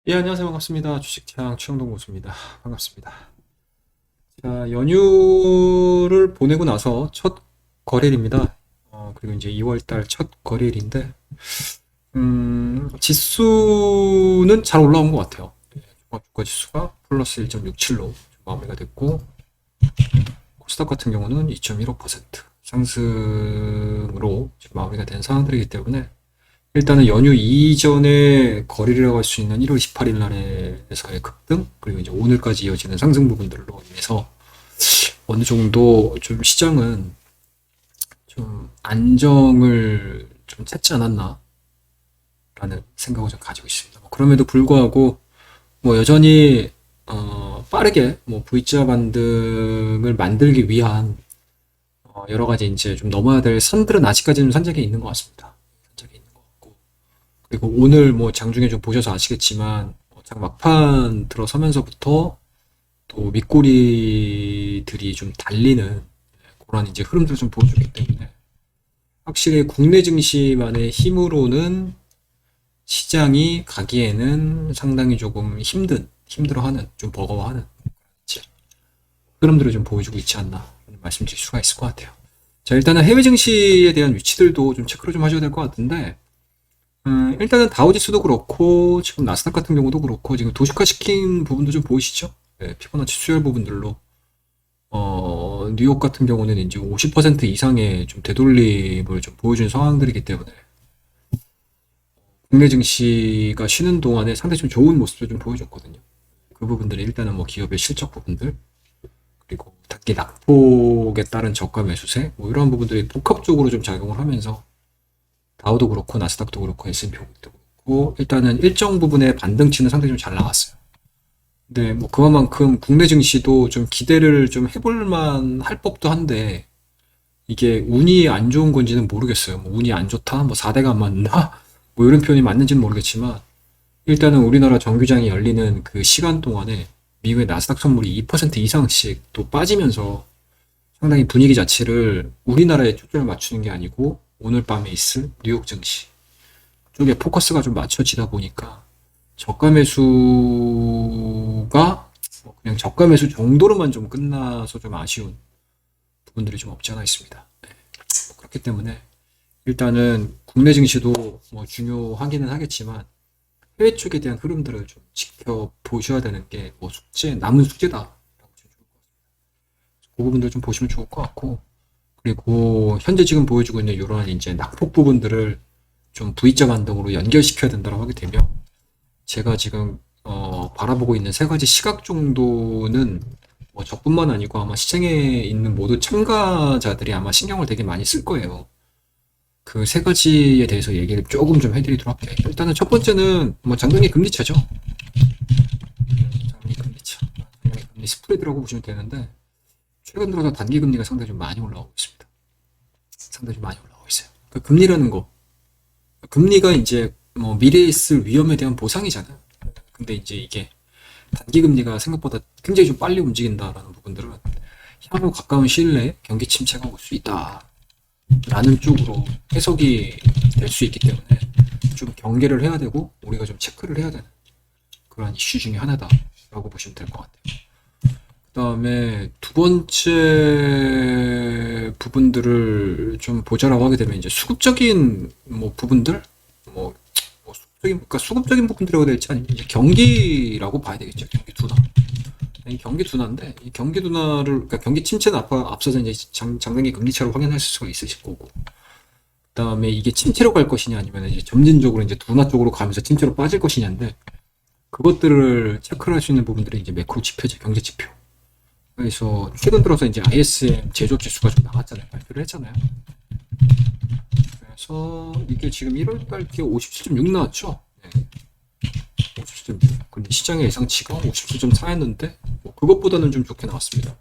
예, 안녕하세요. 반갑습니다. 주식창 최영동 교수입니다. 반갑습니다. 자, 연휴를 보내고 나서 첫 거래일입니다. 그리고 이제 2월달 첫 거래일인데, 지수는 잘 올라온 것 같아요. 예, 종합주가 지수가 플러스 1.67로 마무리가 됐고, 코스닥 같은 경우는 2.15% 상승으로 지금 마무리가 된 상황들이기 때문에, 일단은 연휴 이전에 거래를 할 수 있는 1월 18일 날에서의 급등, 그리고 이제 오늘까지 이어지는 상승 부분들로 인해서 어느 정도 좀 시장은 좀 안정을 좀 찾지 않았나라는 생각을 좀 가지고 있습니다. 뭐 그럼에도 불구하고 뭐 여전히 빠르게 뭐 V자 반등을 만들기 위한 여러 가지 이제 좀 넘어야 될 선들은 아직까지는 산적에 있는 것 같습니다. 산적에 있는 것 같고, 그리고 오늘 뭐 장중에 좀 보셔서 아시겠지만 장 막판 들어서면서부터 또 윗꼬리들이 좀 달리는 그런 이제 흐름들을 좀 보여주기 때문에 확실히 국내 증시만의 힘으로는 시장이 가기에는 상당히 조금 힘들어하는, 좀 버거워하는 흐름들을 좀 보여주고 있지 않나 말씀드릴 수가 있을 것 같아요. 자, 일단은 해외 증시에 대한 위치들도 좀 체크를 좀 하셔야 될 것 같은데, 일단은 다우지수도 그렇고 지금 나스닥 같은 경우도 그렇고 지금 도식화 시킨 부분도 좀 보이시죠? 네, 피보나치 수열 부분들로 뉴욕 같은 경우는 이제 50% 이상의 좀 되돌림을 좀 보여준 상황들이기 때문에 국내 증시가 쉬는 동안에 상당히 좀 좋은 모습을 좀 보여줬거든요. 그 부분들이 일단은 뭐 기업의 실적 부분들, 그리고 단기 낙폭에 따른 저가 매수세 뭐 이런 부분들이 복합적으로 좀 작용을 하면서 다우도 그렇고 나스닥도 그렇고 S&P도 그렇고 일단은 일정 부분의 반등치는 상당히 좀 잘 나왔어요. 네, 뭐 그만큼 국내 증시도 좀 기대를 좀 해볼만 할 법도 한데 이게 운이 안 좋은 건지는 모르겠어요. 뭐 운이 안 좋다, 뭐 4대가 안 맞나, 뭐 이런 표현이 맞는지는 모르겠지만 일단은 우리나라 정규장이 열리는 그 시간 동안에 미국의 나스닥 선물이 2% 이상씩 또 빠지면서 상당히 분위기 자체를 우리나라에 초점을 맞추는 게 아니고 오늘 밤에 있을 뉴욕 증시 쪽에 포커스가 좀 맞춰지다 보니까 저가 매수가 뭐 그냥 저가 매수 정도로만 좀 끝나서 좀 아쉬운 부분들이 좀 없지 않아 있습니다. 네. 뭐 그렇기 때문에 일단은 국내 증시도 뭐 중요하기는 하겠지만 해외 쪽에 대한 흐름들을 좀 지켜보셔야 되는 게 뭐 남은 숙제다라고 그 부분들 좀 보시면 좋을 것 같고, 그리고 현재 지금 보여주고 있는 이러한 이제 낙폭 부분들을 좀 V자 반등으로 연결시켜야 된다고 하게 되면 제가 지금 바라보고 있는 세 가지 시각 정도는 뭐 저뿐만 아니고 아마 시장에 있는 모든 참가자들이 아마 신경을 되게 많이 쓸 거예요. 그 세 가지에 대해서 얘기를 조금 좀 해드리도록 할게요. 일단은 첫 번째는 뭐 장단기 금리차죠. 장단기 금리차, 장단기 금리 스프레드라고 보시면 되는데 최근 들어서 단기 금리가 상당히 좀 많이 올라오고 있습니다. 상당히 좀 많이 올라오고 있어요. 그 금리라는 거, 금리가 이제 뭐 미래에 있을 위험에 대한 보상이잖아요. 근데 이제 이게 단기 금리가 생각보다 굉장히 좀 빨리 움직인다라는 부분들은 향후 가까운 시일 내에 경기 침체가 올 수 있다라는 쪽으로 해석이 될 수 있기 때문에 좀 경계를 해야 되고 우리가 좀 체크를 해야 되는 그런 이슈 중에 하나다라고 보시면 될 것 같아요. 그 다음에 두 번째 부분들을 좀 보자라고 하게 되면 이제 수급적인 뭐 부분들, 뭐, 수급적인, 그러니까 수급적인 부분들이라고 해야 될지 아니면 이제 경기라고 봐야 되겠죠. 경기 둔화. 이 경기 둔화인데 이 경기 둔화를, 그러니까 경기 침체는 앞서서 이제 장단기 금리차로 확인할 수가 있으실 거고, 그다음에 이게 침체로 갈 것이냐 아니면 이제 점진적으로 이제 둔화 쪽으로 가면서 침체로 빠질 것이냐인데 그것들을 체크를 할 수 있는 부분들이 이제 매크로 지표죠. 경제 지표. 그래서 최근 들어서 이제 ISM 제조업 지수가 좀 나왔잖아요. 발표를 했잖아요. 그래서 이게 지금 1월 달께 57.6 나왔죠. 네. 57.6. 근데 시장의 예상치가 57.4였는데 뭐 그것보다는 좀 좋게 나왔습니다.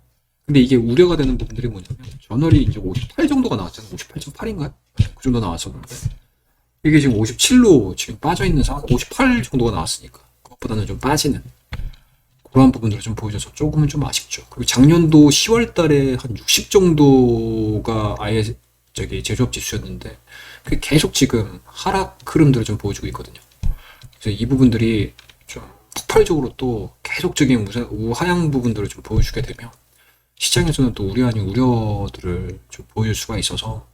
근데 이게 우려가 되는 부분들이 뭐냐면 전월이 이제 58 정도가 나왔잖아요. 58.8인가요? 그 정도 나왔었는데 이게 지금 57로 지금 빠져 있는 상황, 58 정도가 나왔으니까 그것보다는 좀 빠지는 그러한 부분들을 좀 보여줘서 조금은 좀 아쉽죠. 그리고 작년도 10월 달에 한 60 정도가 아예 저기 제조업 지수였는데 그게 계속 지금 하락 흐름들을 좀 보여주고 있거든요. 그래서 이 부분들이 좀 폭발적으로 또 계속적인 우하향 부분들을 좀 보여주게 되면 시장에서는 또 우려 아닌 우려들을 좀 보여줄 수가 있어서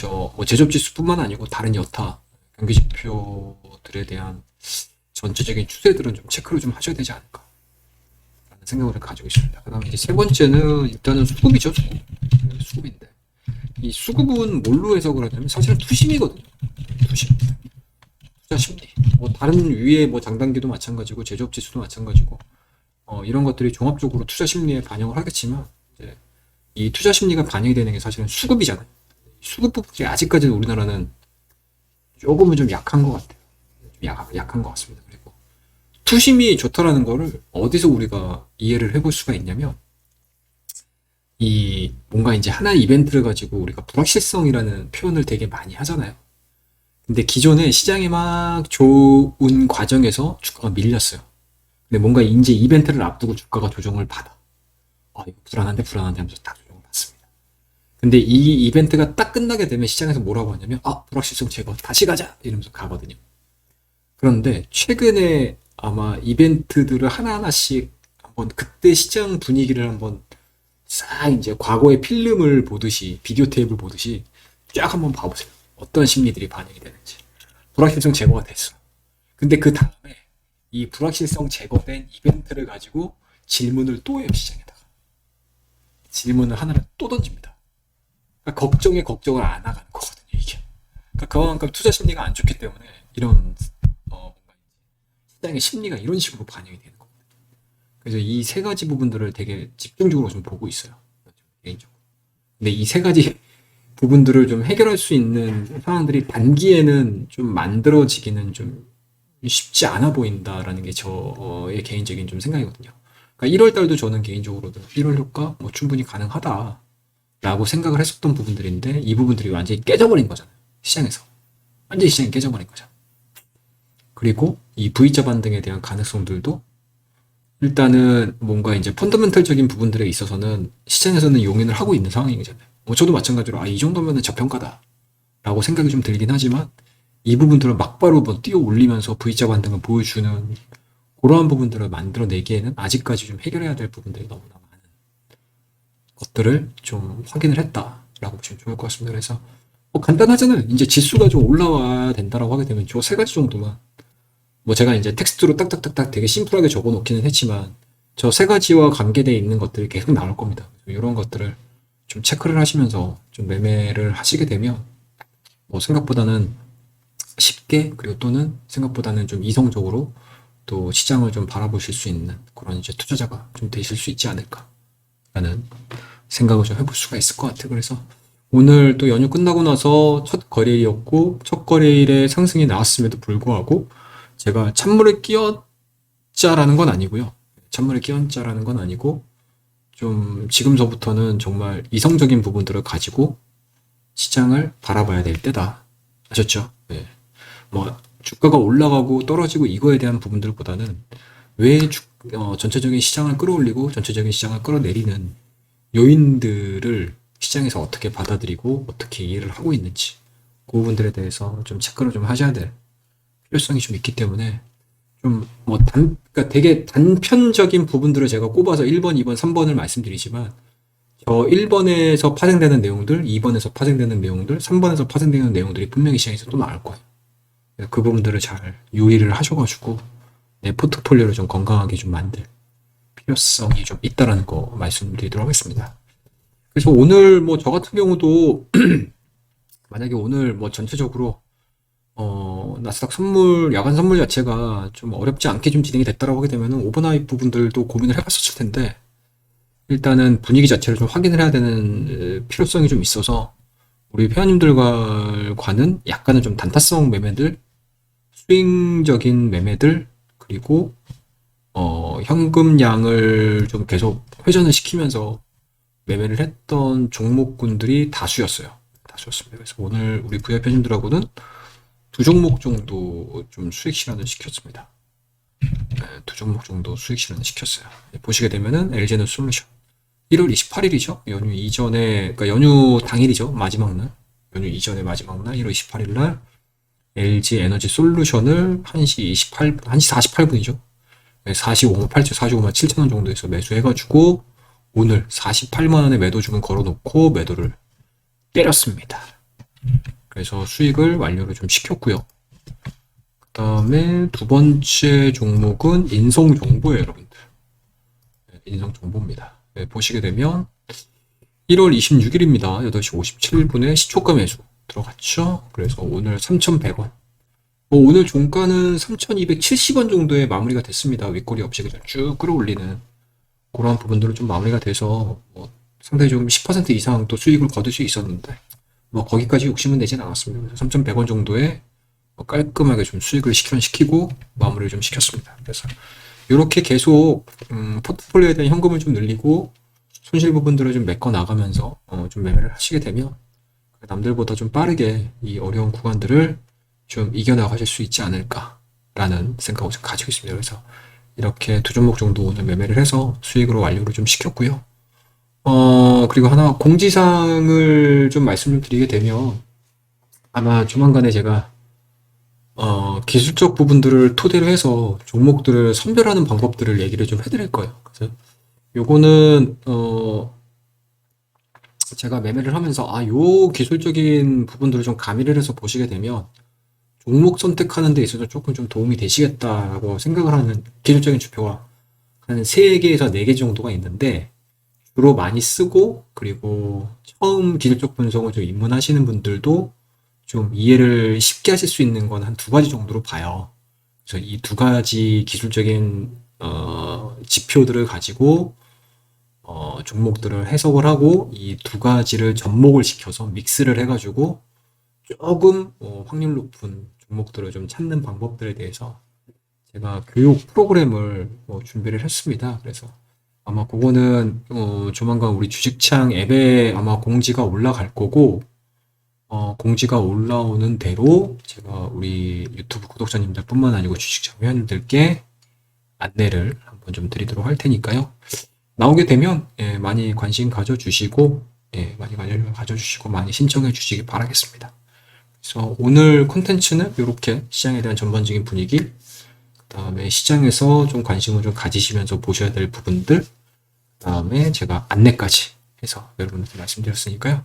뭐 제조지수뿐만 아니고 다른 여타 경기 지표들에 대한 전체적인 추세들은 좀 체크를 좀 하셔야 되지 않을까 라는 생각을 가지고 있습니다. 그 다음에 이제 세 번째는 일단은 수급이죠. 수급인데 이 수급은 뭘로 해석을 하냐면 사실은 투심이거든요. 투심. 투자 심리. 뭐 다른 위에 뭐 장단기도 마찬가지고 제조업 지수도 마찬가지고 이런 것들이 종합적으로 투자 심리에 반영을 하겠지만 이제 이 투자 심리가 반영이 되는 게 사실은 수급이잖아요. 수급 부분이 아직까지는 우리나라는 조금은 좀 약한 것 같아요. 좀 약한 것 같습니다. 그리고 투심이 좋다라는 거를 어디서 우리가 이해를 해볼 수가 있냐면 이 뭔가 이제 하나의 이벤트를 가지고 우리가 불확실성이라는 표현을 되게 많이 하잖아요. 근데 기존에 시장이 막 좋은 과정에서 주가가 밀렸어요. 근데 뭔가 이제 이벤트를 앞두고 주가가 조정을 받아. 이거 불안한데 하면서 딱 조정을 받습니다. 근데 이 이벤트가 딱 끝나게 되면 시장에서 뭐라고 하냐면 불확실성 제거 다시 가자 이러면서 가거든요. 그런데 최근에 아마 이벤트들을 하나하나씩 한번 그때 시장 분위기를 한번 싹 이제 과거의 필름을 보듯이 비디오 테이프를 보듯이 쫙 한번 봐보세요. 어떤 심리들이 반영이 되는지. 불확실성 제거가 됐어. 근데 그 다음에 이 불확실성 제거된 이벤트를 가지고 질문을 또 해요, 시장에다가. 질문을 하나를 또 던집니다. 그러니까 걱정에 걱정을 안 나가는 거거든요, 이게. 그러니까 그만큼 투자 심리가 안 좋기 때문에 이런 뭔가 시장의 심리가 이런 식으로 반영이 되는 겁니다. 그래서 이 세 가지 부분들을 되게 집중적으로 좀 보고 있어요, 개인적으로. 근데 이 세 가지 부분들을 좀 해결할 수 있는 상황들이 단기에는 좀 만들어지기는 좀 쉽지 않아 보인다라는 게 저의 개인적인 좀 생각이거든요. 그러니까 1월 달도 저는 개인적으로도 1월 효과 뭐 충분히 가능하다라고 생각을 했었던 부분들인데 이 부분들이 완전히 깨져버린 거잖아요. 시장에서. 완전히 시장이 깨져버린 거죠. 그리고 이 V자 반등에 대한 가능성들도 일단은 뭔가 이제 펀더멘털적인 부분들에 있어서는 시장에서는 용인을 하고 있는 상황이잖아요. 저도 마찬가지로 이 정도면은 저평가다 라고 생각이 좀 들긴 하지만 이 부분들을 막바로 뭐 뛰어 올리면서 V자 반등을 보여주는 그러한 부분들을 만들어내기에는 아직까지 좀 해결해야 될 부분들이 너무나 많은 것들을 좀 확인을 했다라고 보시면 좋을 것 같습니다. 그래서 간단하잖아요. 이제 지수가 좀 올라와야 된다라고 하게 되면 저 세 가지 정도만 뭐 제가 이제 텍스트로 딱딱딱딱 되게 심플하게 적어 놓기는 했지만 저 세 가지와 관계되어 있는 것들이 계속 나올 겁니다. 이런 것들을 좀 체크를 하시면서 좀 매매를 하시게 되면 뭐 생각보다는 쉽게 그리고 또는 생각보다는 좀 이성적으로 또 시장을 좀 바라보실 수 있는 그런 이제 투자자가 좀 되실 수 있지 않을까라는 생각을 좀 해볼 수가 있을 것 같아요. 그래서 오늘 또 연휴 끝나고 나서 첫 거래일이었고 첫 거래일에 상승이 나왔음에도 불구하고 제가 찬물에 끼얹자라는 건 아니고요. 찬물에 끼얹자라는 건 아니고 좀 지금서부터는 정말 이성적인 부분들을 가지고 시장을 바라봐야 될 때다. 아셨죠? 네. 뭐 주가가 올라가고 떨어지고 이거에 대한 부분들보다는 왜 전체적인 시장을 끌어올리고 전체적인 시장을 끌어내리는 요인들을 시장에서 어떻게 받아들이고 어떻게 이해를 하고 있는지 그 부분들에 대해서 좀 체크를 좀 하셔야 될 필요성이 좀 있기 때문에 좀 그러니까 되게 단편적인 부분들을 제가 꼽아서 1번, 2번, 3번을 말씀드리지만 저 1번에서 파생되는 내용들, 2번에서 파생되는 내용들, 3번에서 파생되는 내용들이 분명히 시장에서 또 나올 거예요. 그 부분들을 잘 유의를 하셔가지고 내 포트폴리오를 좀 건강하게 좀 만들 필요성이 좀 있다라는 거 말씀드리도록 하겠습니다. 그래서 오늘 뭐 저 같은 경우도 만약에 오늘 뭐 전체적으로 나스닥 선물, 야간 선물 자체가 좀 어렵지 않게 좀 진행이 됐다라고 하게 되면은 오버나잇 부분들도 고민을 해봤었을 텐데 일단은 분위기 자체를 좀 확인을 해야 되는 필요성이 좀 있어서 우리 회원님들과는 약간은 좀 단타성 매매들, 스윙적인 매매들, 그리고 현금량을 좀 계속 회전을 시키면서 매매를 했던 종목군들이 다수였어요. 다수였습니다. 그래서 오늘 우리 VIP 회원님들하고는 두 종목 정도 좀 수익 실현을 시켰습니다. 네, 두 종목 정도 수익 실현을 시켰어요. 보시게 되면은 LG에너 솔루션 1월 28일이죠. 연휴 이전에, 그러니까 연휴 당일이죠. 마지막 날. 연휴 이전에 마지막 날 1월 28일 날 LG 에너지 솔루션을 1시 28분, 1시 48분이죠. 45만 8천, 45만 7천 원 정도에서 매수해가지고 오늘 48만 원에 매도 주문 걸어놓고 매도를 때렸습니다. 그래서 수익을 완료를 좀 시켰고요. 그 다음에 두 번째 종목은 인성정보예요, 여러분들. 인성정보입니다. 보시게 되면 1월 26일입니다. 8시 57분에 시초가 매수 들어갔죠. 그래서 오늘 3,100원. 오늘 종가는 3,270원 정도에 마무리가 됐습니다. 윗꼬리 없이 그냥 쭉 끌어올리는 그런 부분들은 좀 마무리가 돼서 상당히 좀 10% 이상 또 수익을 거둘 수 있었는데 거기까지 욕심은 내진 않았습니다. 그래서 3,100원 정도에 깔끔하게 좀 수익을 실현시키고 마무리를 좀 시켰습니다. 그래서 이렇게 계속 포트폴리오에 대한 현금을 좀 늘리고 손실 부분들을 좀 메꿔 나가면서 좀 매매를 하시게 되면 남들보다 좀 빠르게 이 어려운 구간들을 좀 이겨나가실 수 있지 않을까라는 생각을 좀 가지고 있습니다. 그래서 이렇게 두 종목 정도 오늘 매매를 해서 수익으로 완료를 좀 시켰고요. 그리고 하나 공지사항을 좀 말씀 좀 드리게 되면 아마 조만간에 제가 기술적 부분들을 토대로 해서 종목들을 선별하는 방법들을 얘기를 좀 해드릴 거예요. 그래서 요거는 제가 매매를 하면서 요 기술적인 부분들을 좀 가미를 해서 보시게 되면 종목 선택하는 데 있어서 조금 좀 도움이 되시겠다라고 생각을 하는 기술적인 지표가 한 3개에서 4개 정도가 있는데 주로 많이 쓰고 그리고 처음 기술적 분석을 좀 입문하시는 분들도 좀 이해를 쉽게 하실 수 있는 건 한 2가지 정도로 봐요. 그래서 이 2가지 기술적인 지표들을 가지고 종목들을 해석을 하고 이 2가지를 접목을 시켜서 믹스를 해가지고 조금 확률 높은 종목들을 좀 찾는 방법들에 대해서 제가 교육 프로그램을 준비를 했습니다. 그래서 아마 그거는 조만간 우리 주식창 앱에 아마 공지가 올라갈 거고 공지가 올라오는 대로 제가 우리 유튜브 구독자님들 뿐만 아니고 주식창 회원님들께 안내를 한번 좀 드리도록 할 테니까요. 나오게 되면 많이 관심 가져주시고 많이 관심 가져주시고 많이 신청해 주시기 바라겠습니다. 그래서 오늘 콘텐츠는 이렇게 시장에 대한 전반적인 분위기, 그 다음에 시장에서 좀 관심을 좀 가지시면서 보셔야 될 부분들, 그 다음에 제가 안내까지 해서 여러분한테 말씀드렸으니까요.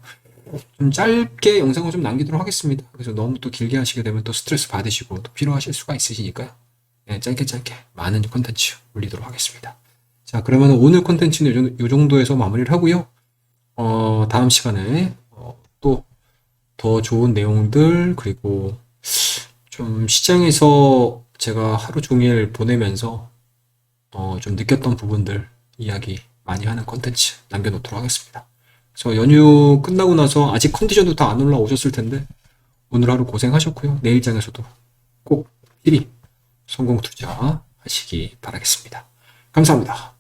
좀 짧게 영상을 좀 남기도록 하겠습니다. 그래서 너무 또 길게 하시게 되면 또 스트레스 받으시고 또 피로하실 수가 있으시니까요. 짧게 많은 콘텐츠 올리도록 하겠습니다. 자, 그러면 오늘 콘텐츠는 이 정도에서 마무리를 하고요. 다음 시간에 또 더 좋은 내용들 그리고 좀 시장에서 제가 하루 종일 보내면서 좀 느꼈던 부분들 이야기 많이 하는 콘텐츠 남겨놓도록 하겠습니다. 그래서 연휴 끝나고 나서 아직 컨디션도 다 안 올라오셨을 텐데 오늘 하루 고생하셨고요. 내일장에서도 꼭 필히 성공 투자 하시기 바라겠습니다. 감사합니다.